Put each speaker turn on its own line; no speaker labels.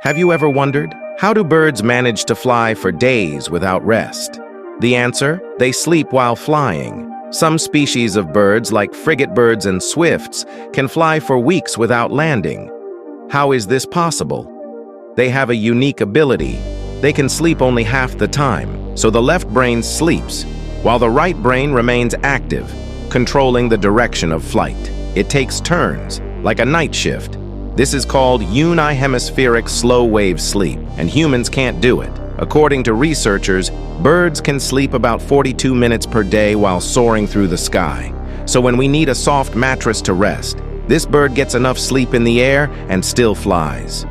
Have you ever wondered, how do birds manage to fly for days without rest? The answer: they sleep while flying. Some species of birds, like frigate birds and swifts, can fly for weeks without landing. How is this possible? They have a unique ability. They can sleep only half the time, so the left brain sleeps, while the right brain remains active, controlling the direction of flight. It takes turns, like a night shift. This is called unihemispheric slow-wave sleep, and humans can't do it. According to researchers, birds can sleep about 42 minutes per day while soaring through the sky. So when we need a soft mattress to rest, this bird gets enough sleep in the air and still flies.